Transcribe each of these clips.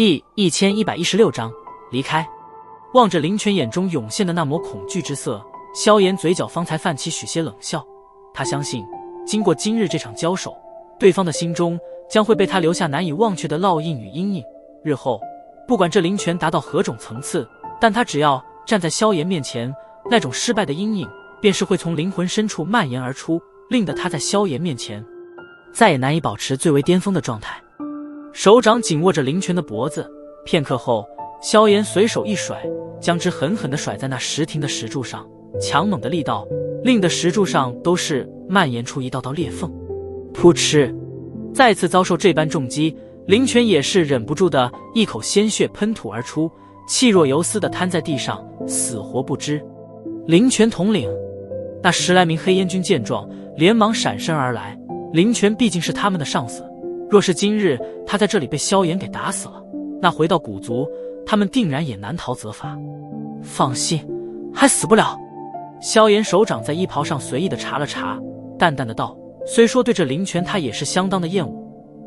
第1116章离开。望着林泉眼中涌现的那抹恐惧之色，萧炎嘴角方才泛起许些冷笑。他相信，经过今日这场交手，对方的心中将会被他留下难以忘却的烙印与阴影。日后，不管这林泉达到何种层次，但他只要站在萧炎面前，那种失败的阴影便是会从灵魂深处蔓延而出，令得他在萧炎面前再也难以保持最为巅峰的状态。手掌紧握着林泉的脖子，片刻后，萧炎随手一甩，将之狠狠地甩在那石亭的石柱上，强猛的力道令得石柱上都是蔓延出一道道裂缝。噗嗤！再次遭受这般重击，林泉也是忍不住的一口鲜血喷吐而出，气若游丝地瘫在地上，死活不知。林泉统领那10来名黑烟军见状，连忙闪身而来。林泉毕竟是他们的上司，若是今日他在这里被萧炎给打死了，那回到古族，他们定然也难逃责罚。放心，还死不了。萧炎手掌在衣袍上随意的查了查，淡淡的道：虽说对这林泉他也是相当的厌恶，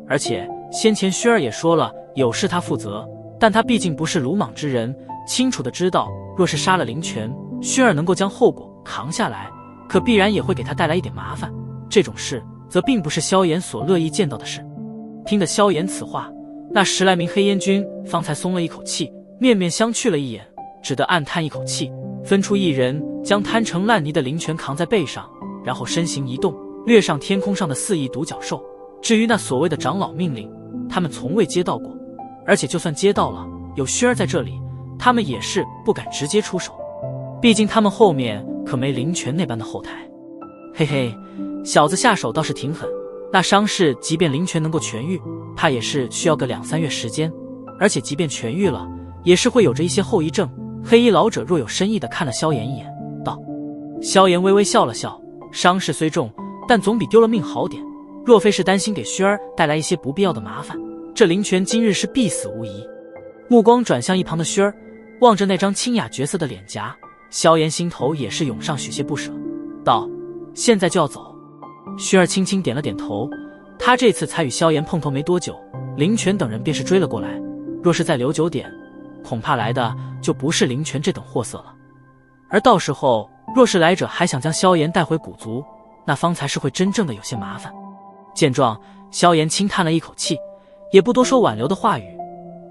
而且先前薛儿也说了有事他负责，但他毕竟不是鲁莽之人，清楚的知道若是杀了林泉，薛儿能够将后果扛下来，可必然也会给他带来一点麻烦。这种事则并不是萧炎所乐意见到的事。听得萧炎此话，那10来名黑烟军方才松了一口气，面面相觑了一眼，只得暗叹一口气，分出一人将摊成烂泥的林泉扛在背上，然后身形一动，掠上天空上的4翼独角兽。至于那所谓的长老命令，他们从未接到过，而且就算接到了，有薛儿在这里，他们也是不敢直接出手，毕竟他们后面可没林泉那般的后台。嘿嘿，小子下手倒是挺狠，那伤势即便林泉能够痊愈，怕也是需要个2、3月时间，而且即便痊愈了，也是会有着一些后遗症。黑衣老者若有深意地看了萧炎一眼，道：萧炎微微笑了笑，伤势虽重，但总比丢了命好点，若非是担心给薛儿带来一些不必要的麻烦，这林泉今日是必死无疑。目光转向一旁的薛儿，望着那张清雅绝色的脸颊，萧炎心头也是涌上许些不舍，道：现在就要走。薛儿轻轻点了点头，他这次才与萧炎碰头没多久，林泉等人便是追了过来，若是再留久点，恐怕来的就不是林泉这等货色了。而到时候若是来者还想将萧炎带回古族，那方才是会真正的有些麻烦。见状，萧炎轻叹了一口气，也不多说挽留的话语。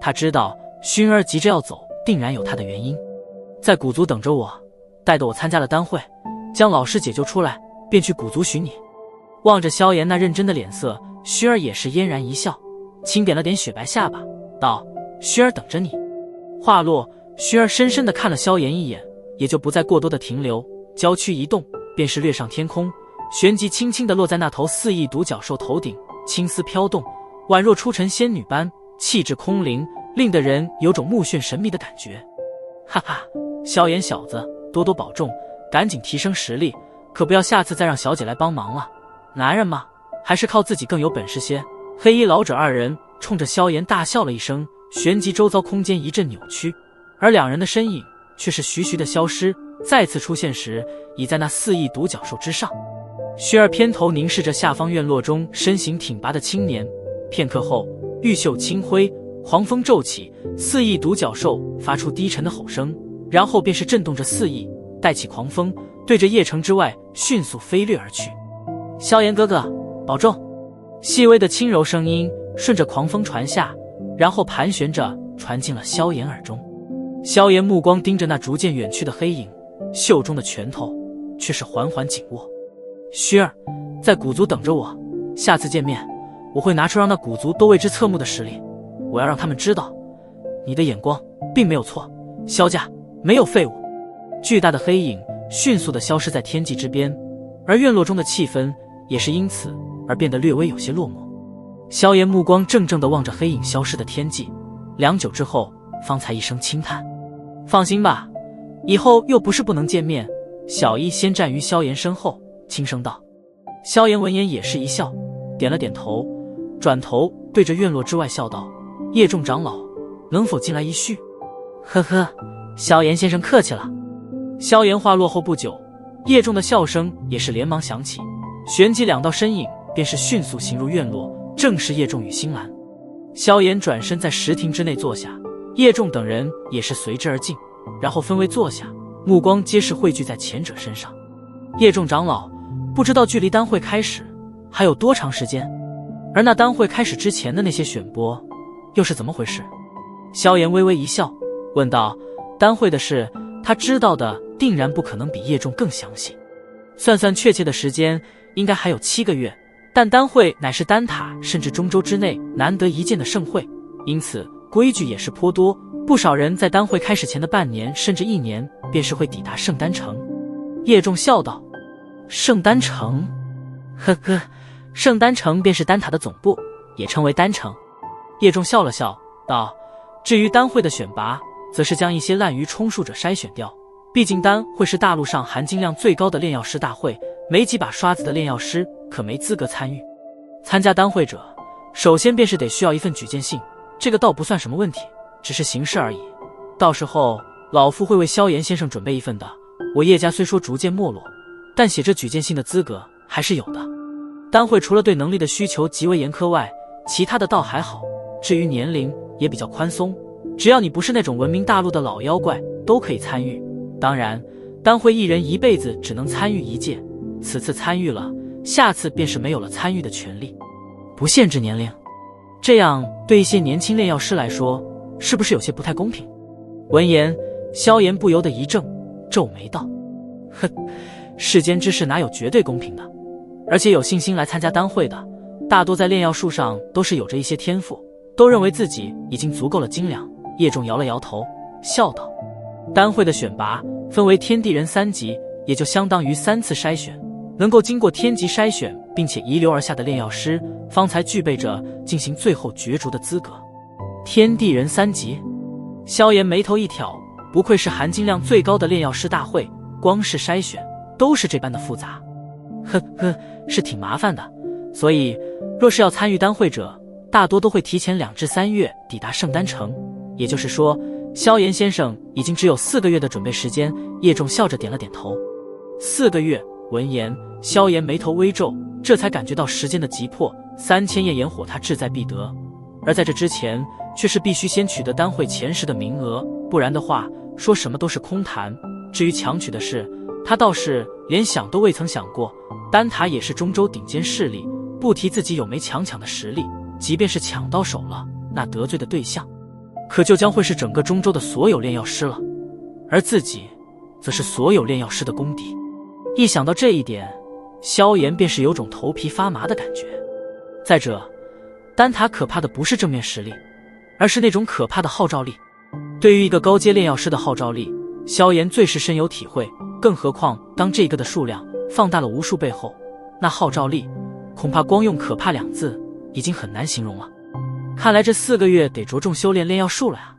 他知道薰儿急着要走，定然有他的原因。在古族等着我，待得我参加了丹会，将老师解救出来，便去古族寻你。望着萧炎那认真的脸色，薰儿也是嫣然一笑，轻点了点雪白下巴，道：薰儿等着你。话落，薰儿深深地看了萧炎一眼，也就不再过多的停留，娇躯一动，便是掠上天空，旋即轻轻地落在那头4翼独角兽头顶，青丝飘动，宛若出尘仙女般，气质空灵，令得人有种目眩神迷的感觉。哈哈，萧炎小子，多多保重，赶紧提升实力，可不要下次再让小姐来帮忙了。男人嘛，还是靠自己更有本事些。黑衣老者二人冲着萧炎大笑了一声，旋即周遭空间一阵扭曲，而两人的身影却是徐徐的消失，再次出现时已在那4翼独角兽之上。薛儿偏头凝视着下方院落中身形挺拔的青年，片刻后，玉袖轻挥，狂风骤起，4翼独角兽发出低沉的吼声，然后便是震动着4翼，带起狂风，对着邺城之外迅速飞掠而去。萧炎哥哥，保重！细微的轻柔声音顺着狂风传下，然后盘旋着传进了萧炎耳中。萧炎目光盯着那逐渐远去的黑影，袖中的拳头却是缓缓紧握。薰儿，在古族等着我，下次见面，我会拿出让那古族都为之侧目的实力。我要让他们知道，你的眼光并没有错，萧家没有废物。巨大的黑影迅速地消失在天际之边，而院落中的气氛也是因此而变得略微有些落寞。萧炎目光怔怔地望着黑影消失的天际，良久之后方才一声轻叹：放心吧，以后又不是不能见面。小一先站于萧炎身后，轻声道。萧炎闻言也是一笑，点了点头，转头对着院落之外笑道：叶仲长老，能否进来一叙？呵呵，萧炎先生客气了。萧炎话落后不久，叶仲的笑声也是连忙响起，旋即2道身影便是迅速行入院落，正是叶仲与新兰。萧炎转身在10庭之内坐下，叶仲等人也是随之而进，然后分位坐下，目光皆是汇聚在前者身上。叶仲长老，不知道距离丹会开始还有多长时间？而那丹会开始之前的那些选播又是怎么回事？萧炎微微一笑，问道：丹会的事，他知道的定然不可能比叶仲更详细。算算确切的时间，应该还有7个月。但丹会乃是丹塔甚至中州之内难得一见的盛会，因此规矩也是颇多。不少人在丹会开始前的半年甚至1年，便是会抵达圣丹城。叶仲笑道：圣丹城？呵呵，圣丹城便是丹塔的总部，也称为丹城。叶仲笑了笑道：至于丹会的选拔，则是将一些滥竽充数者筛选掉。毕竟丹会是大陆上含金量最高的炼药师大会，没几把刷子的炼药师可没资格参与。参加丹会者，首先便是得需要一份举荐信，这个倒不算什么问题，只是形式而已。到时候老夫会为萧炎先生准备一份的。我叶家虽说逐渐没落，但写这举荐信的资格还是有的。丹会除了对能力的需求极为严苛外，其他的倒还好。至于年龄也比较宽松，只要你不是那种闻名大陆的老妖怪，都可以参与。当然，丹会一人一辈子只能参与1届，此次参与了，下次便是没有了参与的权利，不限制年龄。这样对一些年轻炼药师来说，是不是有些不太公平？闻言，萧炎不由得一怔，皱眉道：哼，世间之事哪有绝对公平的？而且有信心来参加丹会的，大多在炼药术上都是有着一些天赋，都认为自己已经足够了精良。叶仲摇了摇头，笑道：丹会的选拔分为天地人3级，也就相当于3次筛选，能够经过天级筛选并且遗留而下的炼药师，方才具备着进行最后角逐的资格。天地人3级？萧炎眉头一挑，不愧是含金量最高的炼药师大会，光是筛选都是这般的复杂。呵呵，是挺麻烦的。所以若是要参与丹会者，大多都会提前2至3月抵达圣丹城。也就是说，萧炎先生已经只有4个月的准备时间。叶仲笑着点了点头。4个月。闻言，萧炎眉头微皱，这才感觉到时间的急迫。3000焰炎火他志在必得，而在这之前，却是必须先取得丹会前10的名额，不然的话，说什么都是空谈。至于强取的事，他倒是连想都未曾想过。丹塔也是中州顶尖势力，不提自己有没强抢的实力，即便是抢到手了，那得罪的对象可就将会是整个中州的所有炼药师了，而自己则是所有炼药师的公敌。一想到这一点，萧炎便是有种头皮发麻的感觉。再者，丹塔可怕的不是正面实力，而是那种可怕的号召力。对于一个高阶炼药师的号召力，萧炎最是深有体会，更何况当这个的数量放大了无数倍后，那号召力恐怕光用可怕2字已经很难形容了。看来这4个月得着重修炼炼药术了啊。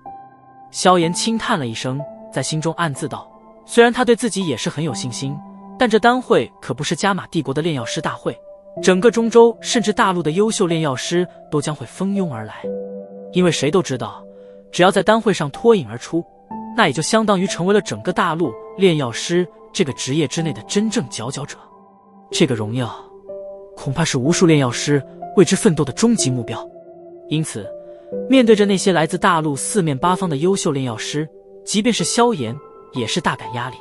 萧炎轻叹了一声，在心中暗自道，虽然他对自己也是很有信心，但这丹会可不是加玛帝国的炼药师大会，整个中州甚至大陆的优秀炼药师都将会蜂拥而来。因为谁都知道，只要在丹会上脱颖而出，那也就相当于成为了整个大陆炼药师这个职业之内的真正佼佼者。这个荣耀恐怕是无数炼药师为之奋斗的终极目标。因此，面对着那些来自大陆4面8方的优秀炼药师，即便是萧炎也是大感压力。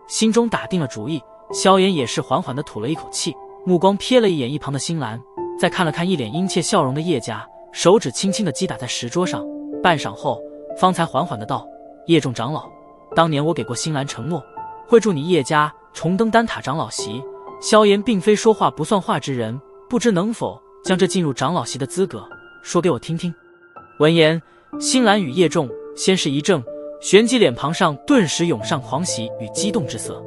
心中打定了主意，萧炎也是缓缓地吐了一口气，目光瞥了一眼一旁的星兰，再看了看一脸殷切笑容的叶家，手指轻轻地击打在石桌上，半晌后方才缓缓地道：叶仲长老，当年我给过星兰承诺，会助你叶家重登丹塔长老席。萧炎并非说话不算话之人，不知能否将这进入长老席的资格说给我听听。闻言，星兰与叶仲先是一怔，旋即脸庞上顿时涌上狂喜与激动之色。